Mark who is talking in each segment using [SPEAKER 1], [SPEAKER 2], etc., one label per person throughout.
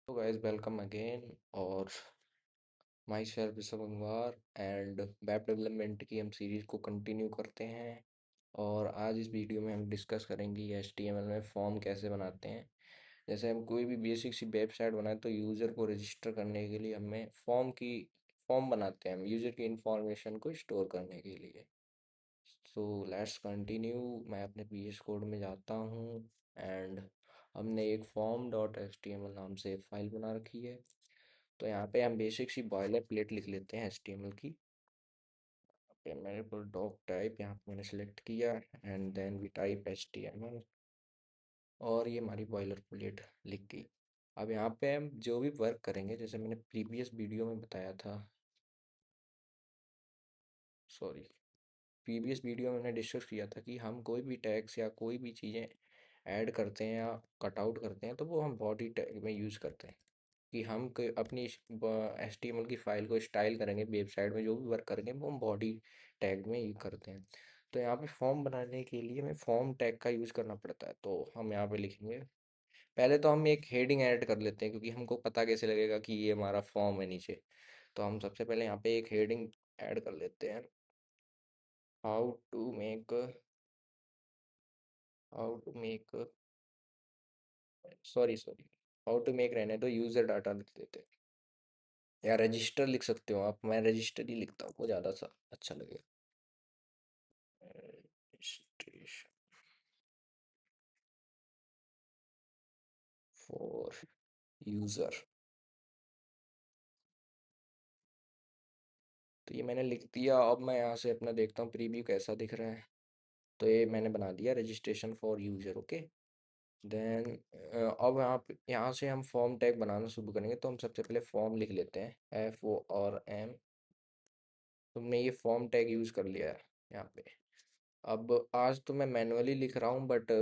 [SPEAKER 1] तो guys welcome again. और myself Vishwakumar and web development की हम सीरीज को कंटिन्यू करते हैं। और आज इस वीडियो में हम डिस्कस करेंगे HTML में फॉर्म कैसे बनाते हैं। जैसे हम कोई भी बेसिक सी वेबसाइट बनाए तो यूज़र को रजिस्टर करने के लिए हमें फॉर्म बनाते हैं हम यूज़र की इंफॉर्मेशन को स्टोर करने के लिए। So let's continue. मैं अपने PS कोड में जाता हूँ एंड हमने एक फॉर्म डॉट HTML नाम से एक फाइल बना रखी है। तो यहाँ पे हम बेसिक सी बॉयलर प्लेट लिख लेते हैं HTML की। पे मेरे को डॉक टाइप यहाँ पे मैंने सेलेक्ट किया and then we type HTML और ये हमारी बॉयलर प्लेट लिख गई। अब यहाँ पे हम जो भी वर्क करेंगे जैसे मैंने प्रीवियस वीडियो में बताया था, सॉरी, प्रीवियस वीडियो में मैंने डिस्कस किया था कि हम कोई भी टैग्स या कोई भी चीज़ें ऐड करते हैं या कट आउट करते हैं तो वो हम बॉडी टैग में यूज़ करते हैं। कि हम अपनी HTML की फाइल को स्टाइल करेंगे, वेबसाइट में जो भी वर्क करेंगे वो हम बॉडी टैग में यूज करते हैं। तो यहाँ पे फॉर्म बनाने के लिए हमें फॉर्म टैग का यूज़ करना पड़ता है। तो हम यहाँ पे लिखेंगे, पहले तो हम एक हेडिंग ऐड कर लेते हैं क्योंकि हमको पता कैसे लगेगा कि ये हमारा फॉर्म है नीचे। तो हम सबसे पहले यहाँ पे एक हेडिंग ऐड कर लेते हैं। How to make how to make sorry sorry how to make रहने दो, यूज़र डाटा लिख देते हैं। या रजिस्टर लिख सकते हो आप, मैं रजिस्टर ही लिखता हूँ, वो ज़्यादा सा अच्छा लगेगा। Registration for user. तो ये मैंने लिख दिया। अब मैं यहाँ से अपना देखता हूँ प्रीव्यू कैसा दिख रहा है। तो ये मैंने बना दिया registration for user, okay. Then अब यहाँ से हम फॉर्म टैग बनाना शुरू करेंगे। तो हम सबसे पहले फॉर्म लिख लेते हैं, FORM। तुमने ये फॉर्म टैग यूज़ कर लिया है यहाँ पे। अब आज तो मैं मैनुअली लिख रहा हूँ बट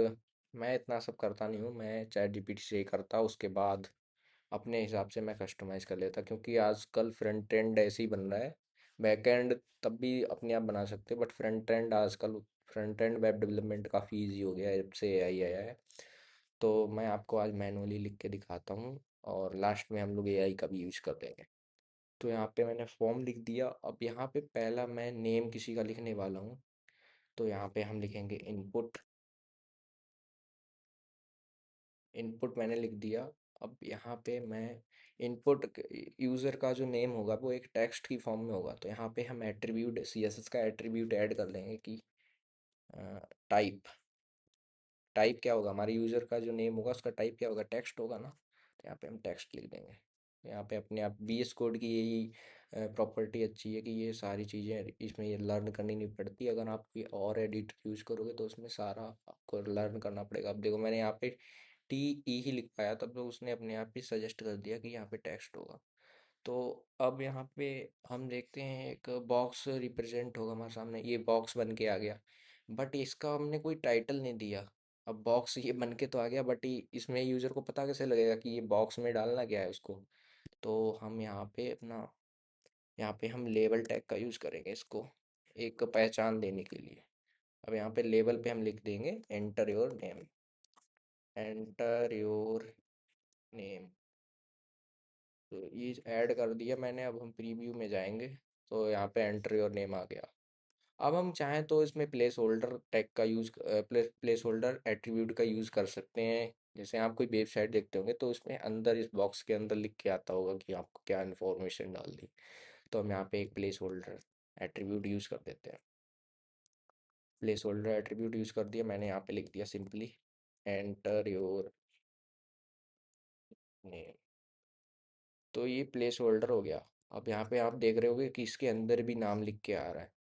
[SPEAKER 1] मैं इतना सब करता नहीं हूँ, मैं चैट GPT से ही करता, उसके बाद अपने हिसाब से मैं कस्टमाइज़ कर लेता क्योंकि आजकल फ्रंट एंड ऐसे ही बन रहा है। बैक एंड तब भी अपने आप बना सकते हैं बट फ्रंट एंड आजकल, फ्रंट एंड वेब डेवलपमेंट काफ़ी इजी हो गया है जब से AI आया है। तो मैं आपको आज मैनुअली लिख के दिखाता हूँ और लास्ट में हम लोग AI का भी यूज़ कर देंगे। तो यहाँ पे मैंने फॉर्म लिख दिया। अब यहाँ पे पहला मैं नेम किसी का लिखने वाला हूँ। तो यहाँ पे हम लिखेंगे इनपुट। इनपुट मैंने लिख दिया। अब यहाँ पे मैं इनपुट यूज़र का जो नेम होगा वो एक टेक्स्ट की फॉर्म में होगा। तो यहाँ पे हम एट्रीब्यूट CSS का एट्रीब्यूट ऐड कर देंगे कि टाइप। टाइप क्या होगा, हमारे यूज़र का जो नेम होगा उसका टाइप क्या होगा, टेक्स्ट होगा ना। तो यहाँ पे हम टेक्स्ट लिख देंगे। यहाँ पे अपने आप VS कोड की यही प्रॉपर्टी अच्छी है कि ये सारी चीज़ें इसमें ये लर्न करनी नहीं पड़ती। अगर आप कोई और एडिटर यूज़ करोगे तो उसमें सारा आपको लर्न करना पड़ेगा। अब देखो मैंने यहाँ पे TE ही लिख पाया तब तो उसने अपने आप ही सजेस्ट कर दिया कि यहाँ पे टेक्स्ट होगा। तो अब यहाँ पे हम देखते हैं एक बॉक्स रिप्रेजेंट होगा हमारे सामने, ये बॉक्स बन के आ गया बट इसका हमने कोई टाइटल नहीं दिया। अब बॉक्स ये बन के तो आ गया बट इसमें यूज़र को पता कैसे लगेगा कि ये बॉक्स में डालना क्या है उसको। तो हम यहाँ पे अपना, यहाँ पे हम लेबल टैग का यूज़ करेंगे इसको एक पहचान देने के लिए। अब यहाँ पे लेबल पे हम लिख देंगे enter your name. Enter your name. तो ये ऐड कर दिया मैंने। अब हम प्रीव्यू में जाएंगे तो यहाँ पे एंटर योर नेम आ गया। अब हम चाहें तो इसमें प्लेस होल्डर टैग का यूज़, प्लेस होल्डर एट्रीब्यूट का यूज़ कर सकते हैं। जैसे आप कोई वेबसाइट देखते होंगे तो उसमें अंदर इस बॉक्स के अंदर लिख के आता होगा कि आपको क्या इन्फॉर्मेशन डालनी। तो हम यहाँ पे एक प्लेस होल्डर एट्रीब्यूट यूज़ कर देते हैं। प्लेस होल्डर एट्रीब्यूट यूज़ कर दिया मैंने। यहाँ पे लिख दिया सिंपली एंटर योर नेम। तो ये प्लेस होल्डर हो गया। अब यहाँ पे आप देख रहे होगे कि इसके अंदर भी नाम लिख के आ रहा है।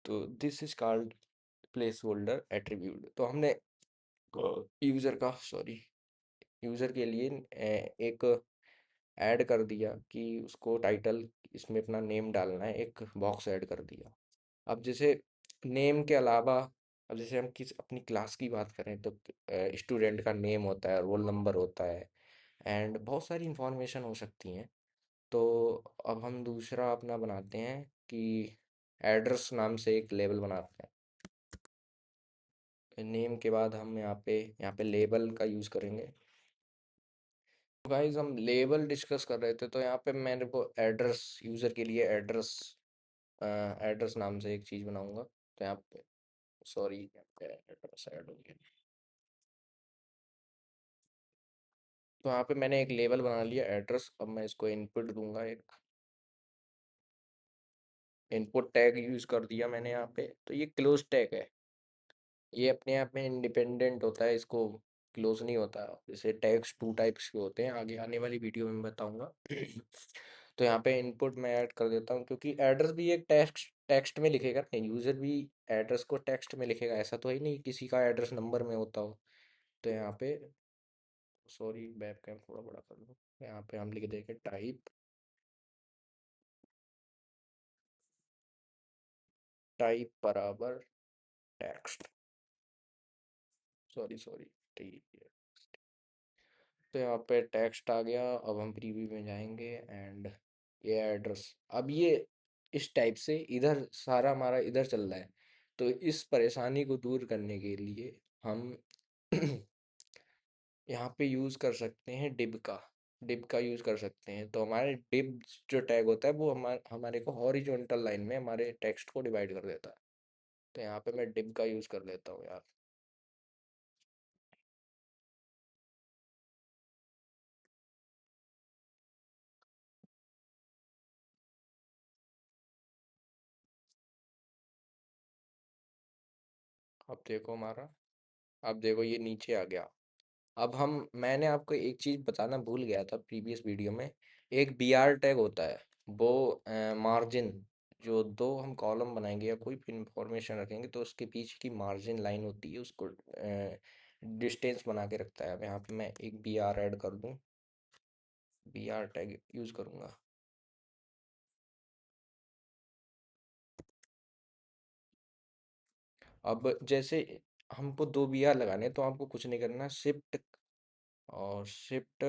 [SPEAKER 1] तो this is called place holder attribute. तो हमने यूज़र का, सॉरी, यूज़र के लिए एक ऐड कर दिया कि उसको टाइटल इसमें अपना नेम डालना है, एक बॉक्स ऐड कर दिया। अब जैसे नेम के अलावा, अब जैसे हम किस अपनी क्लास की बात करें तो स्टूडेंट का नेम होता है, रोल नंबर होता है एंड बहुत सारी इंफॉर्मेशन हो सकती हैं। तो अब हम दूसरा अपना बनाते हैं कि एड्रेस नाम से एक लेबल बनाते हैं। नेम के बाद हम यहाँ पे लेबल का यूज़ करेंगे। गाइस हम लेबल डिस्कस कर रहे थे, तो यहाँ पे मेरे को एड्रेस, यूज़र के लिए एड्रेस, एड्रेस नाम से एक चीज़ बनाऊंगा। तो यहाँ पे सॉरी, यहाँ पे एड्रेस ऐड हो गया। तो यहाँ पे मैंने एक लेबल बना लिया एड्रेस। अब मैं इसको इनपुट दूंगा, एक इनपुट टैग यूज़ कर दिया मैंने यहाँ पे। तो ये क्लोज टैग है, ये अपने आप में इंडिपेंडेंट होता है, इसको क्लोज नहीं होता। जैसे टैग्स टू टाइप्स के होते हैं, आगे आने वाली वीडियो में बताऊंगा। तो यहाँ पे इनपुट मैं ऐड कर देता हूँ, क्योंकि एड्रेस भी एक टेक्स्ट टेक्स्ट में लिखेगा ना, यूज़र भी एड्रेस को टेक्स्ट में लिखेगा। ऐसा तो है नहीं किसी का एड्रेस नंबर में होता हो। तो यहाँ पे सॉरी, वेब कैम थोड़ा बड़ा कर लो। यहाँ पे हम लिख देंगे टाइप, टाइप बराबर टेक्स्ट, सॉरी सॉरी, ठीक है। तो यहाँ पे टेक्स्ट आ गया। अब हम प्रीव्यू में जाएंगे एंड ये एड्रेस, अब ये इस टाइप से इधर सारा हमारा इधर चल रहा है। तो इस परेशानी को दूर करने के लिए हम यहाँ पे यूज़ कर सकते हैं डिब का, डिब का यूज़ कर सकते हैं। तो हमारे डिब जो टैग होता है वो हमारे को हॉरिजॉन्टल लाइन में हमारे टेक्स्ट को डिवाइड कर देता है। तो यहाँ पे मैं डिब का यूज़ कर लेता हूँ यार। अब देखो हमारा, अब देखो ये नीचे आ गया। अब हम, मैंने आपको एक चीज़ बताना भूल गया था प्रीवियस वीडियो में। एक बी आर टैग होता है, वो मार्जिन, जो दो हम कॉलम बनाएंगे या कोई भी इंफॉर्मेशन रखेंगे तो उसके पीछे की मार्जिन लाइन होती है, उसको डिस्टेंस बना के रखता है। अब यहाँ पे मैं एक बी आर ऐड कर दूँ, बी आर टैग यूज़ करूँगा। अब जैसे हमको दो बी आर लगाने हैं, तो आपको कुछ नहीं करना, शिफ्ट और शिफ्ट,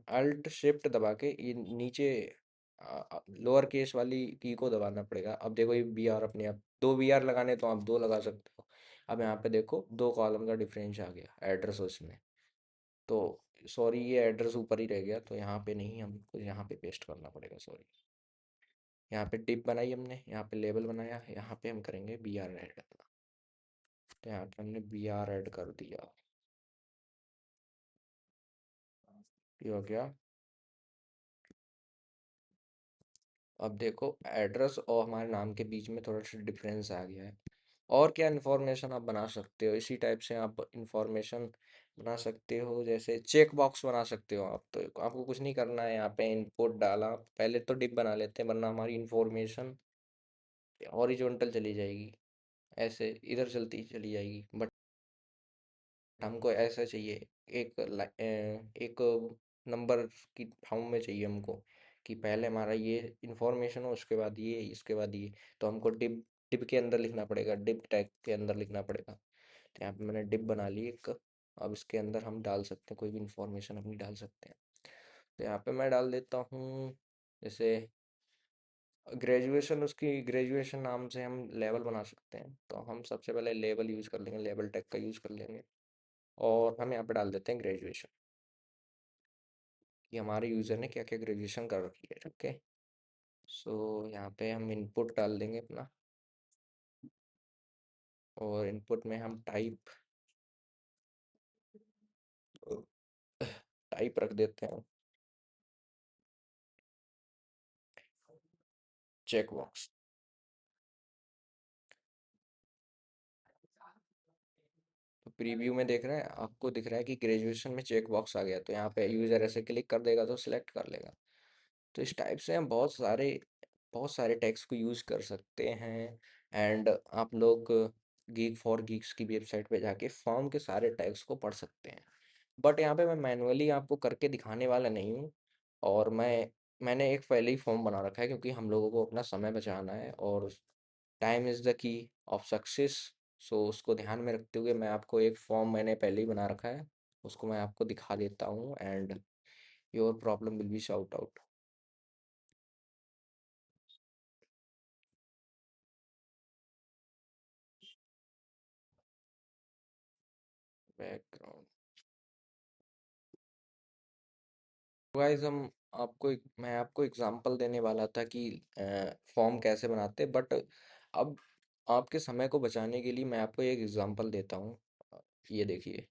[SPEAKER 1] अल्ट शिफ्ट दबा के ये नीचे लोअर केस वाली की को दबाना पड़ेगा। अब देखो ये बी आर अपने आप, दो बी आर लगाने तो आप दो लगा सकते हो। अब यहाँ पे देखो दो कॉलम का डिफरेंस आ गया एड्रेस उसमें। तो सॉरी, ये एड्रेस ऊपर ही रह गया, तो यहाँ पे नहीं, हमको यहाँ पे पेस्ट करना पड़ेगा, सॉरी। यहाँ पे डिप बनाई हमने, यहाँ पे लेबल बनाया, यहाँ पे हम करेंगे बी आर ऐड। तो यहाँ पे हमने बी आर ऐड कर दिया, ये हो गया। अब देखो एड्रेस और हमारे नाम के बीच में थोड़ा सा डिफरेंस आ गया है। और क्या इन्फॉर्मेशन आप बना सकते हो इसी टाइप से, आप इंफॉर्मेशन बना सकते हो, जैसे चेक बॉक्स बना सकते हो आप। तो आपको कुछ नहीं करना है, यहाँ पे इनपुट डाला, पहले तो डिप बना लेते हैं वरना हमारी इंफॉर्मेशन हॉरिजॉन्टल चली जाएगी, ऐसे इधर चलती चली जाएगी। बट हमको ऐसा चाहिए, एक एक नंबर की फॉर्म में चाहिए हमको, कि पहले हमारा ये इंफॉर्मेशन हो, उसके बाद ये, इसके बाद ये। तो हमको डिब, डिब के अंदर लिखना पड़ेगा, डिब टैग के अंदर लिखना पड़ेगा। तो यहाँ पे मैंने डिब बना ली एक। अब इसके अंदर हम डाल सकते हैं कोई भी इंफॉर्मेशन अपनी डाल सकते हैं। तो यहाँ पे मैं डाल देता हूँ, जैसे ग्रेजुएशन, उसकी ग्रेजुएशन नाम से हम लेवल बना सकते हैं। तो हम सबसे पहले लेवल यूज़ कर लेंगे, लेवल टैग का यूज़ कर लेंगे। और हम यहाँ पे डाल देते हैं ग्रेजुएशन, कि हमारे यूज़र ने क्या क्या ग्रेजुएशन कर रखी है। ओके, सो यहाँ पे हम इनपुट डाल देंगे अपना, और इनपुट में हम टाइप, टाइप रख देते हैं चेक बॉक्स। तो प्रीव्यू में देख रहे हैं, आपको दिख रहा है कि ग्रेजुएशन में चेक बॉक्स आ गया। तो यहाँ पे यूज़र ऐसे क्लिक कर देगा तो सिलेक्ट कर लेगा। तो इस टाइप से हम बहुत सारे टैग्स को यूज़ कर सकते हैं। एंड आप लोग गीक फॉर गीक्स की वेबसाइट पे जाके फॉर्म के सारे टैग्स को पढ़ सकते हैं। बट यहाँ पे मैं मैनुअली आपको करके दिखाने वाला नहीं हूँ। और मैंने एक पहले ही फॉर्म बना रखा है, क्योंकि हम लोगों को अपना समय बचाना है, और time is the key of success. So उसको ध्यान में रखते हुए मैं आपको एक फॉर्म मैंने पहले ही बना रखा है, उसको मैं आपको दिखा देता हूँ, and your problem will be short out. Background, guys मैं आपको एग्जांपल देने वाला था कि फॉर्म कैसे बनाते, बट अब आपके समय को बचाने के लिए मैं आपको एक एग्जांपल देता हूँ। ये देखिए,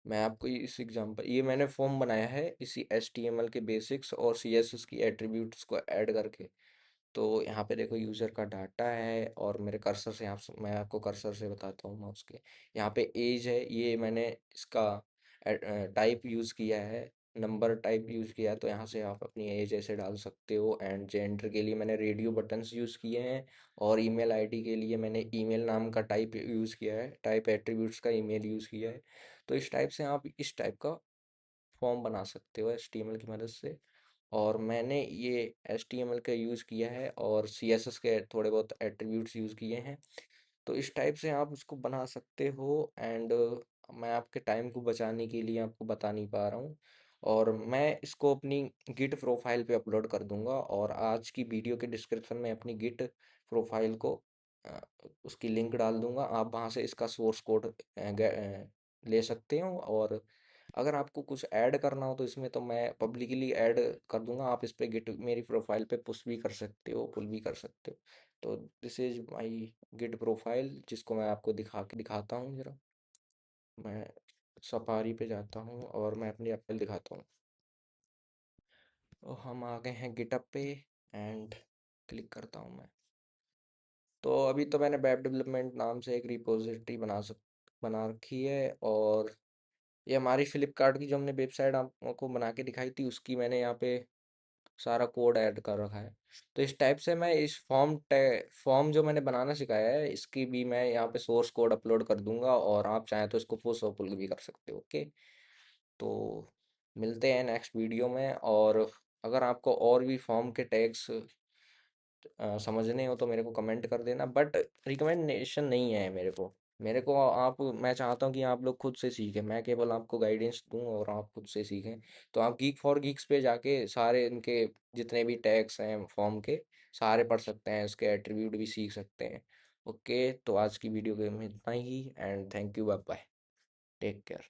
[SPEAKER 1] मैं आपको इस एग्जांपल ये मैंने फॉर्म बनाया है इसी HTML के बेसिक्स और CSS की एट्रीब्यूट्स को ऐड करके। तो यहाँ पे देखो यूज़र का डाटा है, और मेरे कर्सर से मैं आपको कर्सर से बताता हूँ माउस के। यहाँ पे एज है, ये मैंने इसका टाइप यूज़ किया है, नंबर टाइप यूज़ किया है, तो यहाँ से आप अपनी एज ऐसे डाल सकते हो। एंड जेंडर के लिए मैंने रेडियो बटन्स यूज़ किए हैं, और ईमेल आईडी के लिए मैंने ईमेल नाम का टाइप यूज़ किया है, टाइप एट्रीब्यूट्स का ईमेल यूज़ किया है। तो इस टाइप से आप इस टाइप का फॉर्म बना सकते हो HTML की मदद से। और मैंने ये HTML का यूज़ किया है, और CSS के थोड़े बहुत एट्रीब्यूट्स यूज़ किए हैं। तो इस टाइप से आप उसको बना सकते हो। एंड मैं आपके टाइम को बचाने के लिए आपको बता नहीं पा रहा हूँ, और मैं इसको अपनी गिट प्रोफाइल पे अपलोड कर दूंगा, और आज की वीडियो के डिस्क्रिप्शन में अपनी गिट प्रोफाइल को अ, उसकी लिंक डाल दूंगा। आप वहाँ से इसका सोर्स कोड ले सकते हो। और अगर आपको कुछ ऐड करना हो तो इसमें तो मैं पब्लिकली ऐड कर दूंगा। आप इस पे गिट मेरी प्रोफाइल पे पुश भी कर सकते हो, पुल भी कर सकते हो। तो this is my git profile, जिसको मैं आपको दिखाता हूँ जरा। मैं सफारी पे जाता हूँ और मैं अपनी एप्पल दिखाता हूँ। तो हम आ गए हैं गिटअप पे, एंड क्लिक करता हूँ मैं। तो अभी तो मैंने वेब डेवलपमेंट नाम से एक रिपोजिटरी बना रखी है, और ये हमारी फ्लिपकार्ट की जो हमने वेबसाइट आपको बना के दिखाई थी, उसकी मैंने यहाँ पे सारा कोड ऐड कर रखा है। तो इस टाइप से मैं इस फॉर्म जो मैंने बनाना सिखाया है, इसकी भी मैं यहाँ पे सोर्स कोड अपलोड कर दूंगा, और आप चाहें तो इसको पुश और पुल भी कर सकते हो। ओके, तो मिलते हैं नेक्स्ट वीडियो में। और अगर आपको और भी फॉर्म के टैग्स समझने हो तो मेरे को कमेंट कर देना, बट रिकमेंडेशन नहीं है मेरे को आप मैं चाहता हूँ कि आप लोग खुद से सीखें, मैं केवल आपको गाइडेंस दूं और आप खुद से सीखें। तो आप गीक फॉर गीक्स पे जाके सारे इनके जितने भी टैग्स हैं फॉर्म के, सारे पढ़ सकते हैं, उसके एट्रीब्यूट भी सीख सकते हैं। ओके, तो आज की वीडियो में इतना ही, and thank you, bye bye, take care.